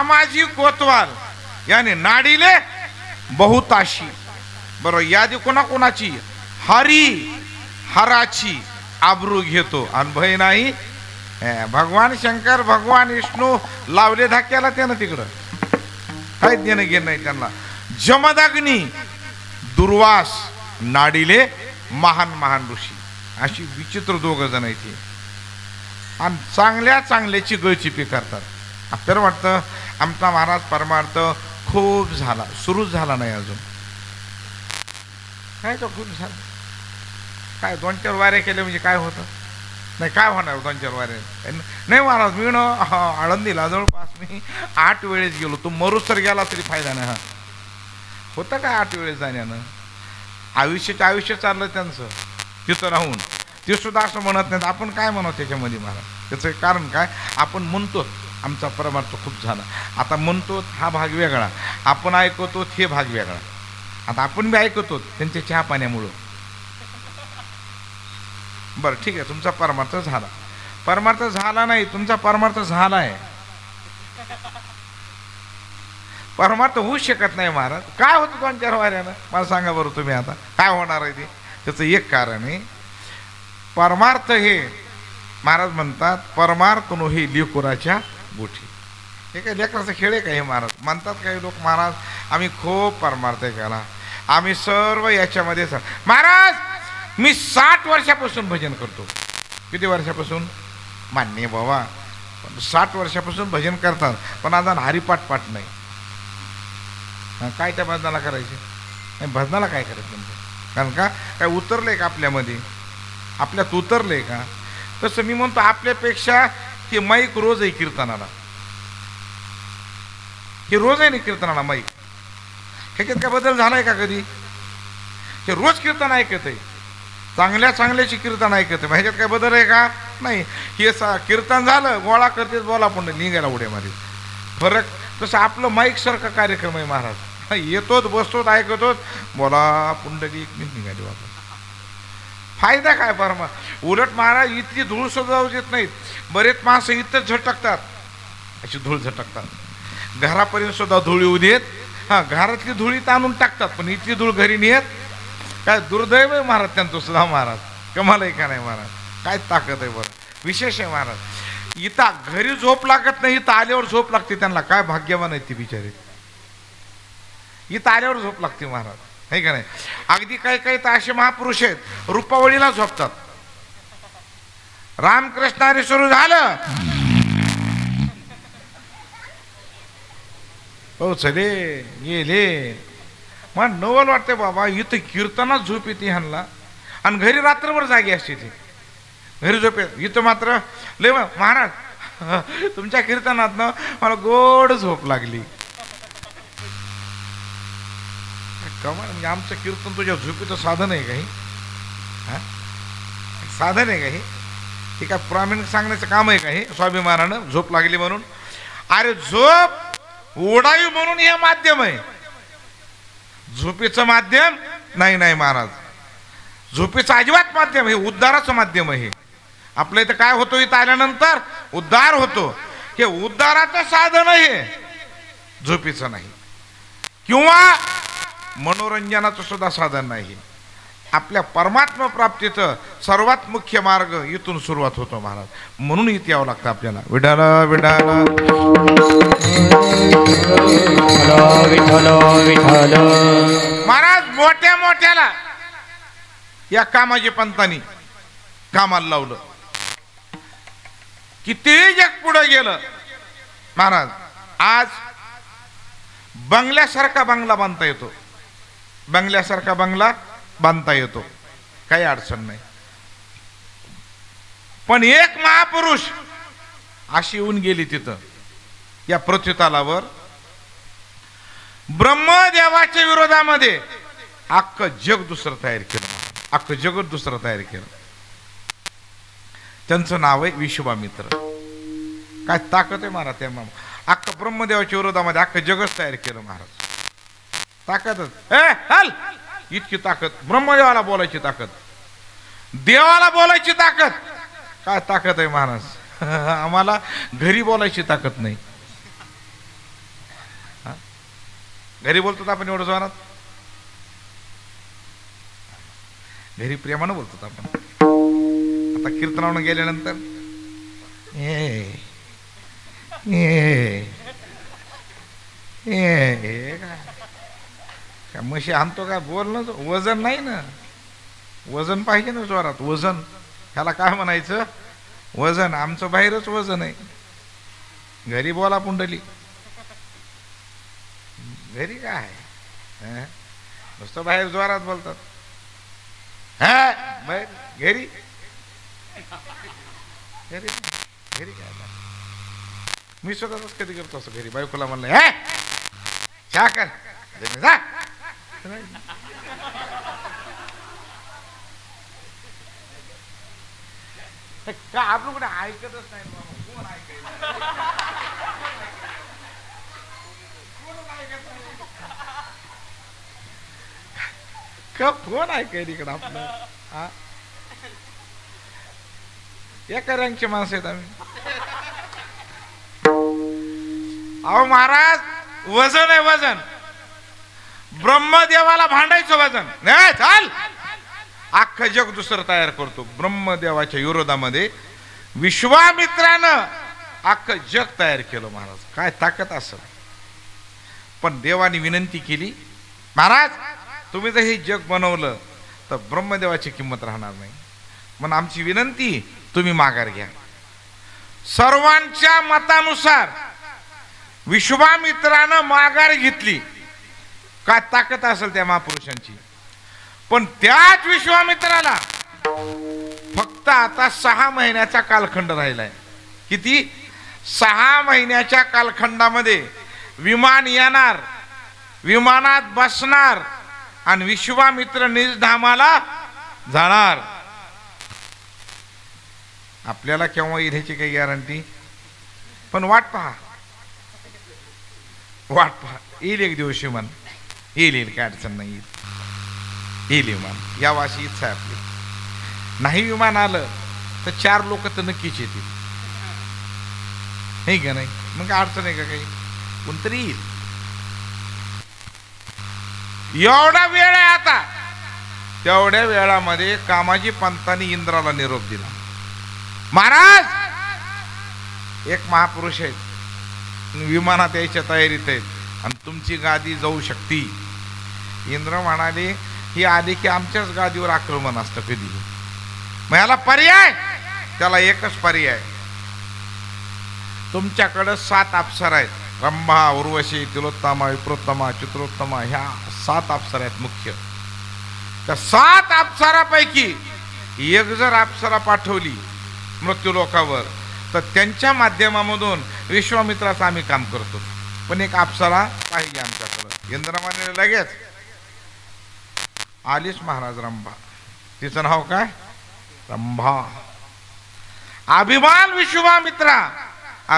मामाजी कोतवाल याने नाडीले बहुताशी. बरोबर, यादी कोणाकोणाची? हरी हराची आबरू घेतो आणि भय नाही. भगवान शंकर भगवान विष्णू लावले धाक्याला त्यानं तिकडं काय देणं घेणं नाही त्यांना. जमदाग्नी दुर्वास नाडीले महान महान ऋषी अशी विचित्र दोघ जण आहेत. आणि चांगल्या चांगल्याची गळचिपी करतात. आपल्याला वाटतं आमचा महाराज परमार्थ खूप झाला, सुरूच झाला नाही अजून. काय तो खूप झालं काय? 2-4 वाऱ्या केल्या म्हणजे काय होतं? नाही काय होणार 2-4 वाऱ्या? नाही महाराज, मी आळंदीला जवळपास मी 8 वेळेस गेलो. तो मरुसर गेला तरी फायदा नाही. होतं काय 8 वेळेस जाण्यानं? आयुष्य चाललं त्यांचं तिथं राहून. ते सुद्धा असं म्हणत नाहीत. आपण काय म्हणतो त्याच्यामध्ये महाराज? त्याचं कारण काय? आपण म्हणतो आमचा परमार्थ खूप झाला. आता म्हणतो हा भाग वेगळा, आपण ऐकतो हे भाग वेगळा. आता आपण बी ऐकतो त्यांच्या चहा पाण्यामुळं. बरं ठीक आहे, तुमचा परमार्थ झाला. परमार्थ झाला नाही, तुमचा परमार्थ झाला आहे. परमार्थ होऊ शकत नाही महाराज. काय होतं 2-4 वाऱ्यानं? मला सांगा बरं तुम्ही आता काय होणार आहे ते? त्याचं एक कारण आहे. परमार्थ हे महाराज म्हणतात परमार्थ नो हे लेकुराच्या गोठी. हे काय लेकराचा खेळ आहे का हे महाराज? म्हणतात काही लोक महाराज आम्ही खूप परमार्थ केला, आम्ही सर्व याच्यामध्ये. महाराज मी 60 वर्षापासून भजन करतो. किती वर्षापासून? मान्य बाबा 60 वर्षापासून भजन करतात, पण आता हरिपाठ पाठ नाही. काय त्या भजनाला करायचे? नाही भजनाला काय करायचं तुमचं? कारण का काय उतरलंय का आपल्यामध्ये? आपल्यात उतरलंय का? तसं मी म्हणतो आपल्यापेक्षा हे माईक रोज आहे कीर्तनाला. हे रोज आहे ना कीर्तनाला माईक. ह्याच्यात काय बदल झालाय का कधी? हे रोज कीर्तन ऐकत आहे, चांगल्या चांगल्याची कीर्तन ऐकत आहे. ह्याच्यात काय बदल आहे का? नाही. हे कीर्तन झालं गोळा करतेच बोला पण निघायला उड्या मारी फरक. तसं आपलं माईक सारखं कार्यक्रम आहे महाराज. येतोच बसतोच ऐकतोच बोला पुंडली निघाली वापस. फायदा काय परमा? उलट महाराज इतकी धूळ सुद्धा जाऊ देत नाहीत. बरेच माणसं इथंच झटकतात, अशी धूळ झटकतात. घरापर्यंत सुद्धा धूळ येऊ देत. हां घरातली धुळी ताणून टाकतात, पण इथली धूळ घरी नेत. काय दुर्दैव आहे महाराज त्यांचं सुद्धा महाराज. कमाल आहे का नाही महाराज? काय ताकद आहे बरं, विशेष आहे महाराज. इथं घरी झोप लागत नाही, इथं आल्यावर झोप लागते त्यांना. काय भाग्यवान आहे ती बिचारी. इथं आल्यावर झोप लागते महाराज, आहे का नाही? अगदी काही काही तर असे महापुरुष आहेत रूपावळीला झोपतात. रामकृष्ण हरी सुरू झालं हो चले गेले. मग नवल वाटते बाबा इथं कीर्तनात झोप येते ह्यांना, आणि घरी रात्रभर जागी असते ती. घरी झोप येत, इथं मात्र लय महाराज तुमच्या कीर्तनात ना मला गोड झोप लागली. कमाल म्हणजे आमचं कीर्तन तुझ्या झोपेचं साधन आहे काही? साधन आहे काही? हे काय प्रामाणिक सांगण्याचं काम आहे का हे? स्वाभिमानानं झोप लागली म्हणून? अरे झोप ओढावी म्हणून हे माध्यम आहे, झोपेचं माध्यम नाही. नाही महाराज, झोपेचं अजिबात माध्यम हे उद्धाराचं माध्यम आहे. आपल्या इथं काय होतो? इथं आल्यानंतर उद्धार होतो. हे उद्धाराचं साधन आहे, झोपेचं नाही. किंवा मनोरंजनाचं सुद्धा साधन नाही. आपल्या परमात्मा प्राप्तीचं सर्वात मुख्य मार्ग इथून सुरुवात होतो महाराज. म्हणून इथे यावं लागतं आपल्याला. विठाल विठाल विठाल. महाराज मोठ्या मोठ्याला या कामाजी पंतांनी कामाला लावलं. किती जग पुढे गेलं महाराज. आज बंगल्यासारखा बंगला बांधता येतो, बंगल्यासारखा बंगला बांधता येतो, काही अडचण नाही. पण एक महापुरुष अशी येऊन गेली तिथं या पृथ्वीतलावर, ब्रह्मदेवाच्या विरोधामध्ये अख्खं जग दुसरं तयार केलं, अख्खं जगत दुसरं तयार केलं. त्यांचं नाव आहे विश्वामित्र. काय ताकद आहे महाराज त्या अख्खं ब्रह्मदेवाच्या विरोधामध्ये अख्खं जगत तयार केलं महाराज. ताकदच हल इतकी ताकद. ब्रह्मदेवाला बोलायची ताकद, देवाला बोलायची ताकद. काय ताकद आहे महाराज. आम्हाला घरी बोलायची ताकद नाही. घरी बोलतो आपण एवढं जोरात, घरी प्रेमानं बोलतो आपण. आता कीर्तनावरून गेल्यानंतर ए ए ए काय म्हशी आणतो काय, बोलणं वजन नाही ना, वजन पाहिजे ना जोरात, वजन. ह्याला काय म्हणायचं, वजन. आमचं बाहेरच वजन आहे. घरी बोला पुंडली, घरी काय नुसतं बाहेर जोरात बोलतात. हा बाहेर, घरी घरी घरी काय. मी स्वतःच कधी करतो असं घरी. बायकोला म्हणलं हे चहा कर, जा. का आपण कुठे ऐकतच नाही. कोण कोण ऐकाय इकडं आपलं. एका रंगचे माणसं आहेत आम्ही. अहो महाराज, वजन आहे वजन. ब्रह्मदेवाला भांडायचं वजन नाही. चाल अख्खं जग दुसरं तयार करतो. ब्रह्मदेवाच्या विरोधामध्ये विश्वामित्रानं अख्खं जग तयार केलं. महाराज काय ताकद असेल. पण देवाने विनंती केली, महाराज तुम्ही जर हे जग बनवलं तर ब्रह्मदेवाची किंमत राहणार नाही. म्हणून आमची विनंती, तुम्ही माघार घ्या. सर्वांच्या मतानुसार विश्वामित्रानं माघार घेतली. काय ताकद असेल त्या महापुरुषांची. पण त्याच विश्वामित्राला फक्त आता 6 महिन्याचा कालखंड राहिलाय. किती? 6 महिन्याच्या कालखंडामध्ये विमान येणार, विमानात बसणार आणि विश्वामित्र निजधामाला जाणार. आपल्याला केव्हा येईल ह्याची काही गॅरंटी, पण वाट पहा, वाट पहा. येईल एक दिवस विमान, येईल काय अडचण नाही. येईल विमान, या वाशी इच्छा आहे आपली. नाही विमान आलं तर 4 लोक तर नक्कीच येतील, नाही का? नाही मग काय अडचण आहे का काही? कोणतरी येईल. एवढा वेळ आहे आता. तेवढ्या वेळामध्ये कामाजी पंतांनी इंद्राला निरोप दिला, महाराज एक महापुरुष आहेत, विमानात यायच्या तयारीत आहेत आणि तुमची गादी जाऊ शकते. इंद्र म्हणाले, ही आली की आमच्याच गादीवर आक्रमण असतं कधी. मग याला पर्याय, त्याला एकच पर्याय, तुमच्याकडं 7 अप्सरा आहेत. रंभा, उर्वशी, तिलोत्तमा, विप्रोत्तमा, चित्रोत्तमा, ह्या 7 अप्सरा आहेत मुख्य. त्या 7 अप्सरापैकी एक जर अप्सरा पाठवली मृत्यूलोकावर तर त्यांच्या माध्यमामधून विश्वामित्राचं आम्ही काम करतो. पण एक अप्सरा पाहिजे आमच्याकडं. इंद्रमाने लगेच आलीच महाराज रंभा. तिचं नाव काय? रंभा. अभिमान विश्वामित्रा,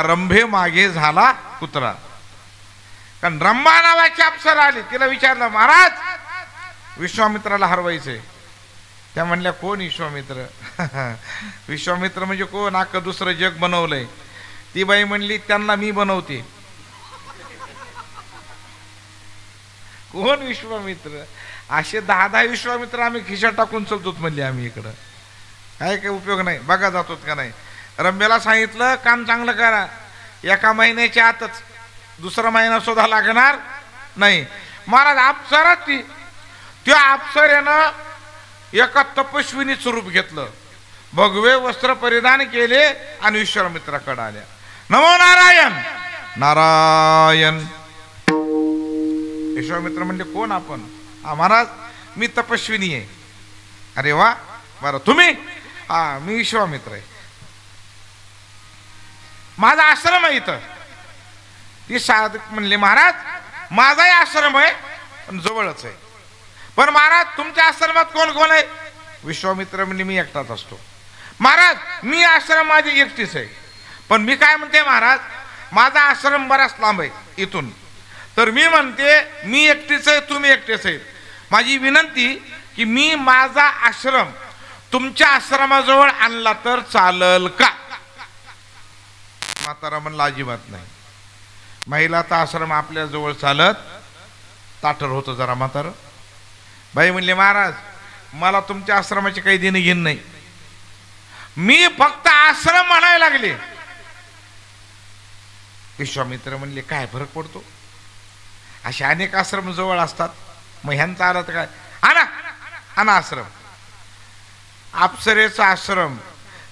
रंभे मागे झाला कुत्रा. कारण रंभा नावाची अप्सरा आली. तिला विचारलं, महाराज विश्वामित्राला हरवायचंय. त्या म्हणल्या, कोण विश्वामित्र? विश्वामित्र म्हणजे कोण? अख्खं दुसरं जग बनवलंय. ती बाई म्हणली, त्यांना मी बनवते. कोण विश्वामित्र? असे 10 विश्वामित्र आम्ही खिशात टाकून चलतोत म्हणले आम्ही इकडं. काय काय उपयोग नाही. बघा जातोत का नाही. रंभेला सांगितलं, काम चांगलं करा, 1 महिन्याच्या आतच, दुसरा महिना सुद्धा लागणार नाही. महाराज अप्सरा ती, त्या अप्सरेनं एका तपस्विनीचं रूप घेतलं, भगवे वस्त्र परिधान केले आणि विश्वामित्राकडे आल्या. नमो नारायण. नारायण. विश्वामित्र म्हणले, कोण आपण? महाराज मी तपस्विनी आहे. अरे वा, बरं तुम्ही? हा मी विश्वामित्र आहे. माझा आश्रम आहे इथं. ती साधक म्हणले, महाराज माझाही आश्रम आहे पण जवळच आहे. पण महाराज तुमच्या आश्रमात कोण कोण आहे? विश्वामित्र म्हणजे मी एकटाच असतो. महाराज मी आश्रम माझी एकटीच आहे. पण मी काय म्हणते महाराज, माझा आश्रम बराच लांब आहे इथून. तर मी म्हणते मी एकटीच आहे, तुम्ही एकटेच आहे. माझी विनंती की मी माझा आश्रम तुमच्या आश्रमाजवळ आणला तर चालल का? म्हातारा म्हणला, अजिबात नाही. महिलाचा आश्रम आपल्या जवळ चालत ताटर होतं जरा म्हातारं. बाई म्हणले महाराज मला तुमच्या आश्रमाचे काही देणं घेणं नाही, मी फक्त आश्रम म्हणायला लागले. विश्वामित्र म्हणले काय फरक पडतो, असे अनेक आश्रम जवळ असतात, मग ह्यांचा आला तर काय, आणा आणा आश्रम. अप्सरेचा आश्रम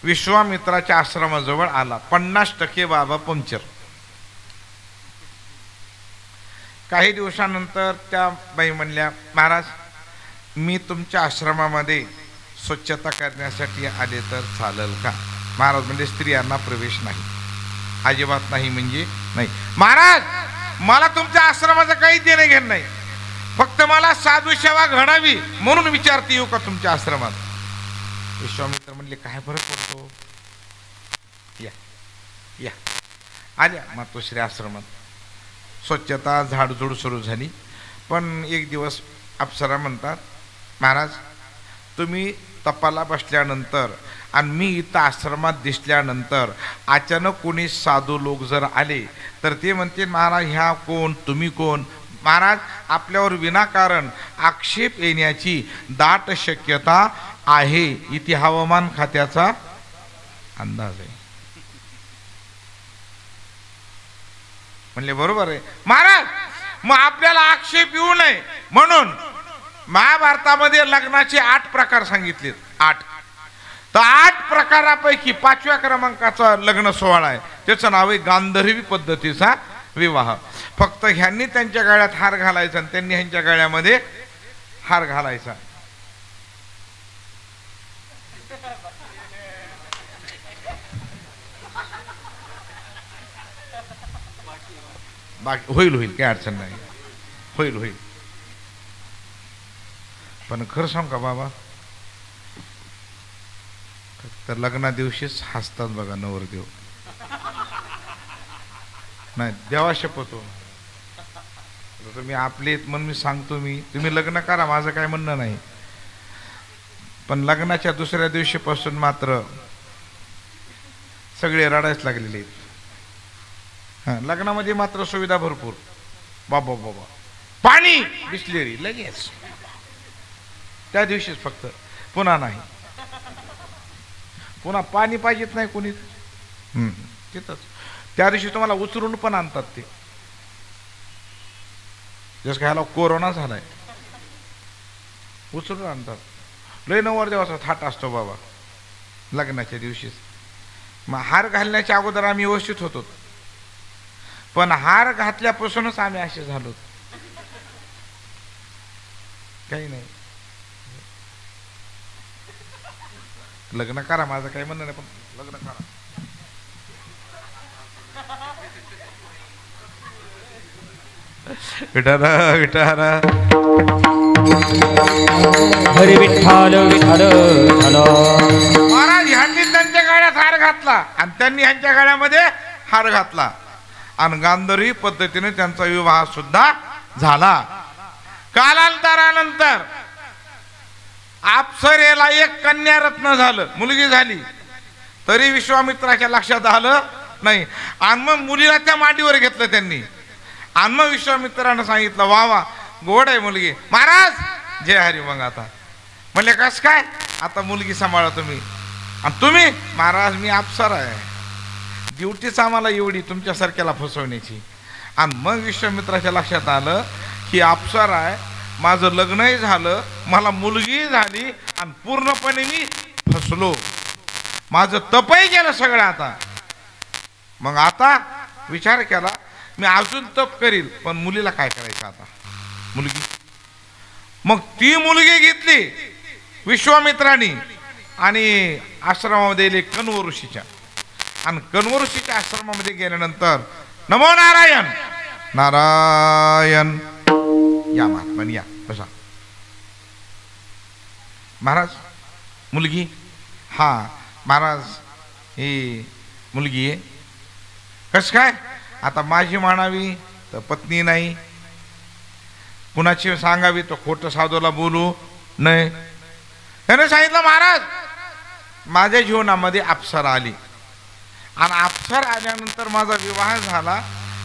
विश्वामित्राच्या आश्रमाजवळ आला. 50% बाबा पंक्चर. काही दिवसानंतर त्या बाई म्हणल्या महाराज मी तुमच्या आश्रमामध्ये स्वच्छता करण्यासाठी आले तर चालेल का. महाराज म्हणजे स्त्रियांना प्रवेश नाही, अजिबात नाही म्हणजे नाही. महाराज मला तुमच्या आश्रमाचं काही देणं घेणं नाही, फक्त मला साधू सेवा घडावी म्हणून विचारते येऊ का तुमच्या आश्रमात. विश्वामित्र म्हणले काय फरक पडतो, या या. आल्या मातोश्री आश्रमात. स्वच्छता झाडझूड सुरू झाली. पण एक दिवस अप्सरा म्हणतात महाराज तुम्ही तपाला बसल्यानंतर आणि मी इथं आश्रमात दिसल्यानंतर अचानक कोणी साधू लोक जर आले तर ते म्हणते महाराज ह्या कोण, तुम्ही कोण. महाराज आपल्यावर विनाकारण आक्षेप येण्याची दाट शक्यता आहे, इथे हवामान खात्याचा अंदाज आहे. म्हणले बरोबर आहे महाराज, मग आपल्याला आक्षेप येऊ नये म्हणून महाभारतामध्ये लग्नाचे 8 प्रकार सांगितलेत. 8 तर 8 प्रकारापैकी 5व्या क्रमांकाचा लग्न सोहळा आहे, त्याचं नाव आहे गांधर्वी पद्धतीचा विवाह. फक्त ह्यांनी त्यांच्या गळ्यात हार घालायचा आणि त्यांनी ह्यांच्या गळ्यामध्ये हार घालायचा. बाकी होईल होईल काही अडचण नाही, होईल होईल. पण खरं सांग का बाबा, तर लग्ना दिवशीच हसतात बघा नवरदेव. नाही देवा शपथो तुम्ही आपले म्हणून मी सांगतो, मी तुम्ही लग्न करा माझं काय म्हणणं नाही, पण लग्नाच्या दुसऱ्या दिवशीपासून मात्र सगळे रडायच लागलेले आहेत. लग्नामध्ये मात्र सुविधा भरपूर, बाबा बाबा पाणी बिस्लेरी लगेच त्या दिवशीच, फक्त पुन्हा नाही. पुन्हा पाणी पाहिजेत नाही कोणी तिथंच. त्या दिवशी तुम्हाला उचलून पण आणतात ते, जस काय ह्याला कोरोना झालाय, उचलून आणतात. लय नवरदेवाचा थाट असतो बाबा लग्नाच्या दिवशीच. मग हार घालण्याच्या अगोदर आम्ही व्यवस्थित होतो, पण हार घातल्यापासूनच आम्ही असे झालो. काही नाही, लग्न करा माझं काही म्हणणं नाही, पण लग्न करा. विठारा विठारा हरी विठ्ठल विठ्ठल. महाराज ह्यांनी त्यांच्या गाड्यात हार घातला आणि त्यांनी ह्यांच्या गाड्यामध्ये हार घातला आणि गांधर्वी पद्धतीने त्यांचा विवाह सुद्धा झाला. कालांतरानंतर अप्सरेला एक कन्या रत्न झालं, मुलगी झाली, तरी विश्वामित्राच्या लक्षात आलं नाही. आणि मग मुलीला त्या मांडीवर घेतलं त्यांनी. आणि मग विश्वामित्रानं सांगितलं वा वा गोड आहे मुलगी. महाराज जय हरी. मग आता म्हणले कस काय, आता मुलगी सांभाळा तुम्ही. आणि तुम्ही महाराज मी अप्सरा आहे, ड्युटीच आम्हाला एवढी तुमच्यासारख्याला फसवण्याची. आणि मग विश्वामित्राच्या लक्षात आलं की अप्सरा आहे, माझं लग्नही झालं, मला मुलगी झाली आणि पूर्णपणे मी फसलो, माझं तपही गेलं सगळं. आता मग आता विचार केला मी अजून तप करील, पण मुलीला काय करायचं आता, मुलगी. मग ती मुलगी घेतली विश्वामित्राने आणि आश्रमामध्ये गेले कण्व ऋषीच्या. आणि कण्व ऋषीच्या आश्रमामध्ये गेल्यानंतर नमो नारायण नारायण, या महात्मा या बसा. महाराज मुलगी, हा महाराज ही मुलगी आहे. कस काय, आता माझी म्हणावी तर पत्नी नाही, कुणाची सांगावी तर खोटं साधूला बोलू नाही. त्याने सांगितलं महाराज माझ्या जीवनामध्ये अप्सरा आली आणि अप्सरा आल्यानंतर माझा विवाह झाला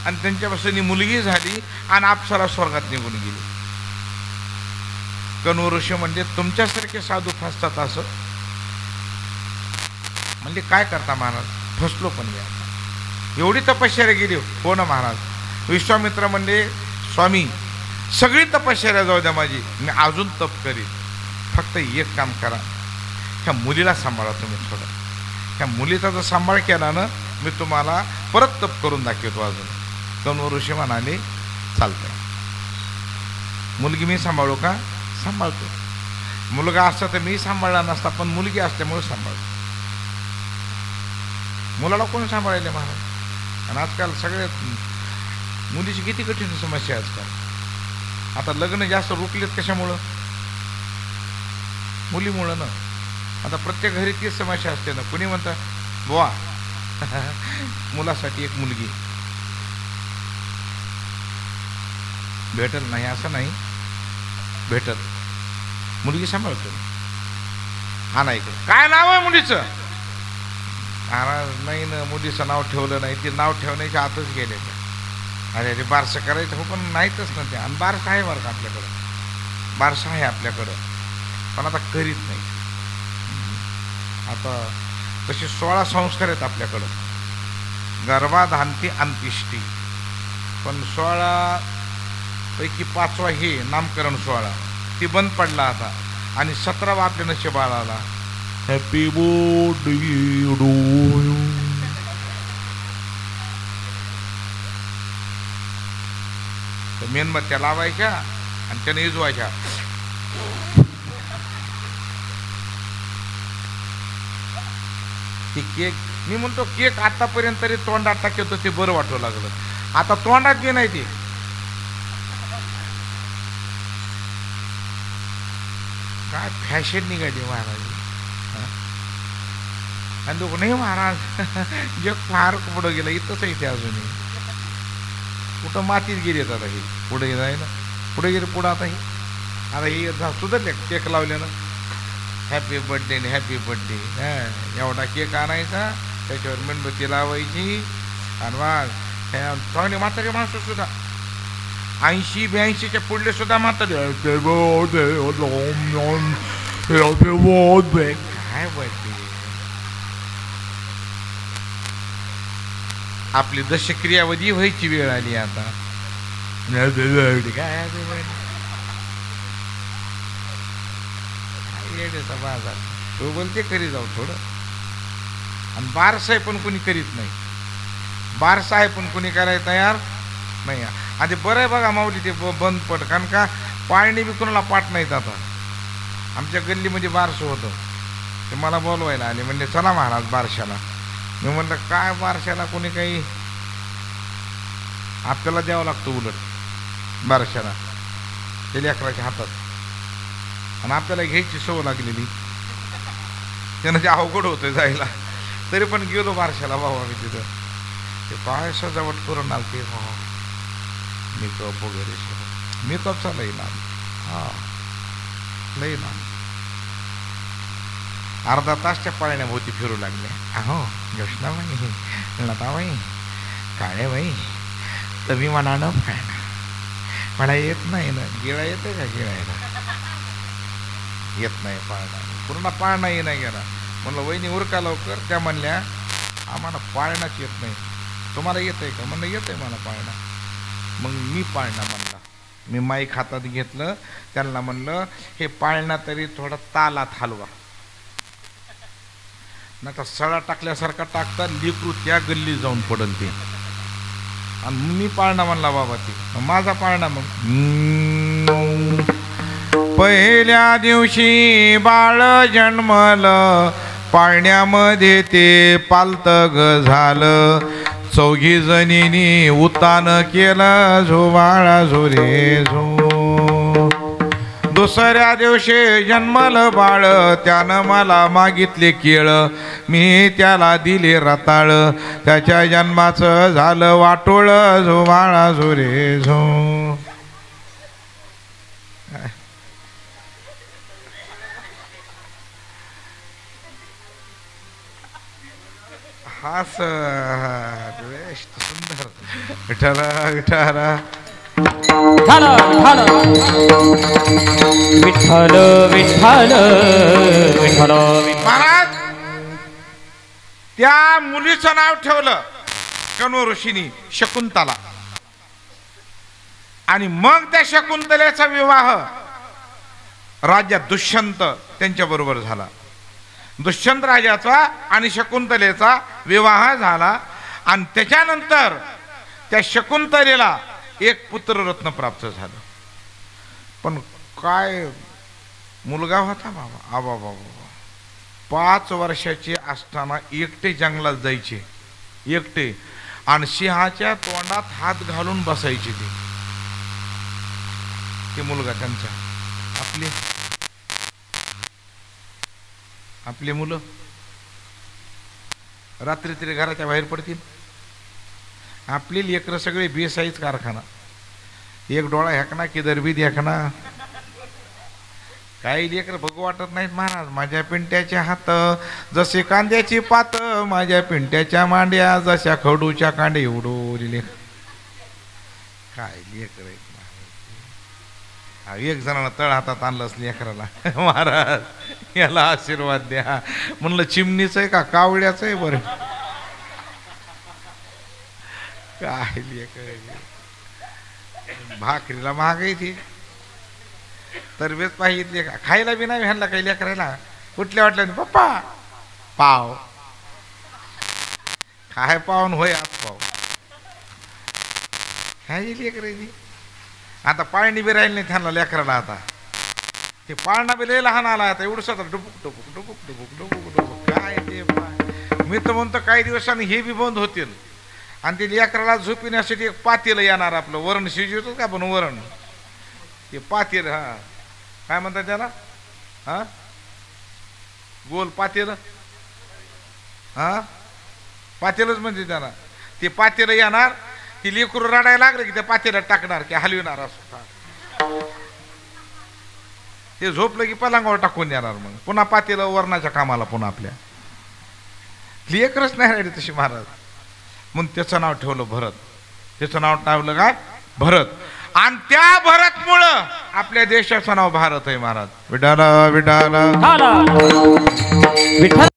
आणि त्यांच्यापासून मुलगी झाली आणि अप्सरा स्वर्गात निघून गेली. कण्व ऋषी म्हणजे तुमच्यासारखे साधू फसतात असं म्हणजे काय करता महाराज, फसलो पण मी आता, एवढी तपश्चर्या गेली हो ना महाराज. विश्वामित्र म्हणजे स्वामी सगळी तपश्चर्या जाऊ द्या माझी, मी अजून तप करीन, फक्त एक काम करा, ह्या मुलीला सांभाळा तुम्ही थोडं, ह्या मुलीचा जर सांभाळ केला ना मी तुम्हाला परत तप करून दाखवतो अजून. कण्व ऋषी म्हणाले चालतंय, मुलगी मी सांभाळू का, सांभाळतो, मुलगा असता तर मी सांभाळला नसता, पण मुलगी असल्यामुळे सांभाळतो. मुलाला कोण सांभाळायला महाराज, आणि आजकाल सगळे मुलीची किती कठीण समस्या आजकाल. आता लग्न जास्त रुकलेत कशामुळं, मुलीमुळं ना. आता प्रत्येक घरी तीच समस्या असते ना, कुणी म्हणतं बुवा मुलासाठी एक मुलगी भेटल नाही असं नाही, भेटत, मुलगी सांभाळतो. हा नाही काय नाव आहे मुलीचं, नाही ना मुलीचं नाव ठेवलं नाही, ते नाव ठेवण्याच्या आतच गेले ते. अरे अरे बारसं करायचं हो, पण नाहीतच ना ते. आणि बारसं आहे बरं का आपल्याकडं, बारसं आहे आपल्याकडं, पण आता करीत नाही. आता तसे 16 संस्कार आहेत आपल्याकडं, गर्भाधांती अंत्येष्टी, पण 16 पैकी 5वा हे नामकरण 16 ती बंद पडला आता, आणि 17वा आपल्या नशिबाला आला, हॅपी बर्थडे टू यू. तर मेणबत्त्या लावायच्या आणि त्याने इजवायच्या. ती केक मी म्हणतो केक आतापर्यंत तरी तोंडात टाकतो ते बरं वाटू लागलं, आता तोंडात बी नाही ते. काय फॅशन निघाली महाराज. आणि लोक नाही महाराज जग फार पुढं गेलं, इथंच आहे ते अजूनही, कुठं मातीत गेलेत आता हे, पुढे जाय ना पुढे गेले पुढं. आता हे सुधारले केक लावल्यानं, हॅपी बर्थडे हॅपी बर्थडे, एवढा केक आणायचा, त्याच्यावर मेणबत्ती लावायची, आणि वाघ चांगले म्हातारे माणसं सुद्धा 80-82च्या पुढले सुद्धा म्हातारे काय बर्थडे. आपली दशक्रियावधी व्हायची वेळ आली आता. काय येड्याचा बाजार, तो बोलते करी जाऊ थोडं. आणि बारसं आहे पण कोणी करीत नाही, बारसं आहे पण कोणी करायला तयार नाही. आधी बरं आहे बघा माऊली ते बंद पड, कारण का पाळणी बी कोणाला पाठ नाहीत. आता आमच्या गल्लीमध्ये बारसं होतं, ते मला बोलवायला आले, म्हणले चला महाराज बारशाला. मी म्हणलं काय बारशाला, कोणी काही आपल्याला द्यावं लागतं उलट बारशाला, ते लेकराच्या हातात, आणि आपल्याला घ्यायची सवय लागलेली, त्यानं ते अवघड होतं जायला. तरी पण गेलो बारशाला भाऊ आम्ही तिथं. ते काय सजावट करून आलते, मेकअप वगैरे सगळं, मेकअपचा लई नाम, हा लई नाम. अर्धा तासच्या पाळण्याभोवती फिरू लागले. अहो योशनाबाई, लताबाई, काळेबाई, तुम्ही म्हणा ना पाळणा, मला येत नाही ना. गिळा येते का, गिळायला येत नाही पाळणा, पूर्ण पाळणाही नाही गेला. म्हणलं वहिनी उरका लवकर. त्या म्हणल्या आम्हाला पाळणाच येत नाही, तुम्हाला येत आहे का. म्हणलं येत आहे मला पाळणा. मग मी पाळणा म्हणला, मी माईक हातात घेतलं, त्यांना म्हणलं हे पाळणा तरी थोडा तालात हलवा, नाही तर सळा टाकल्यासारखा टाकता लेकरू त्या गल्ली जाऊन पडल ते. आणि मी पाळणा म्हणला बाबा ते माझा पाळणा. मग पहिल्या दिवशी बाळ जन्मलं, पाळण्यामध्ये ते पालतग झालं, 4 जणींनी उतान केलं, झो बाळा झो रे झो. दुसऱ्या दिवशी जन्मलं बाळ, त्यानं मला मागितले केळ, मी त्याला दिले रताळ, त्याच्या जन्माचं झालं वाटोळ, झो बाळा झो रे झो. हास सुंदर. विठाला विठाला विठ्ठल विठ्ठल विठ्ठल महाराज त्या मुलीचं नाव ठेवलं कण्व ऋषीनी शकुंतला. आणि मग त्या शकुंतलेचा विवाह राजा दुष्यंत त्यांच्या बरोबर झाला. दुष्यंत राजाचा आणि शकुंतलेचा विवाह झाला. आणि त्याच्यानंतर त्या शकुंतलेला एक पुत्ररत्न प्राप्त झालं. पण काय मुलगा होता बाबा. आबा बाबा 5 वर्षाचे असताना एकटे जंगलात जायचे, एकटे, आणि सिंहाच्या तोंडात हात घालून बसायचे ते मुलगा त्यांचा. आपली मुलं रात्री तरी घराच्या बाहेर पडतील. आपली लेकरं सगळे बेसाईच कारखाना. एक डोळा ह्याकना की दरबी ह्याकना. काही लेकर बघू वाटत नाहीत महाराज. माझ्या पिंट्याच्या हात जसे कांद्याची पात, माझ्या पिंट्याच्या मांड्या जशा खडूच्या कांडे उडवलेले. काय लेकर आहेत महाराज. एक जणाला तळ हातात आणलंच लेकराला. महाराज याला आशीर्वाद द्या. म्हणलं चिमणीच आहे का कावळ्याच आहे बरं. काय लेकर भाकरीला महागाई ती तरबेज पाहिजे का खायला बी नाही ह्यांना काही लेकरायला. कुठल्या वाटल्या पप्पा पाव काय पावन होय आज पाव काय लेकरायची. आता पाळणी बी राहील नाही त्यांना लेकराला. आता ते पाळणा बी लय लहान आला. आता एवढं स्वतः डुबुक डुबुक डुबुक डुबुक डुबुक डुबुक काय ते. मी तर म्हणतो काही दिवसांनी हे बी बंद होतील. आणि ते लेकराला झोपिण्यासाठी एक पातेलं येणार. आपलं वरण शिजवतो का आपण वरण ते पातेलं. हा काय म्हणतात त्याला. हा गोल पातेलं. हा पातेलच म्हणजे त्याला. ते पातेलं येणार. ती लेकरू रडायला लागलं की त्या पातेल्यात टाकणार की हलविणार असं. ते झोपलं की पलंगावर टाकून देणार. मग पुन्हा पातेलं वरणाच्या कामाला पुन्हा आपल्या. लेकरच नाही राहिली तशी महाराज. म्हणून त्याचं नाव ठेवलं भरत. त्याचं नाव ठेवलं काय भरत. आणि त्या भरतमुळं आपल्या देशाचं नाव भारत आहे महाराज. विठाला विठाला विठ्ठल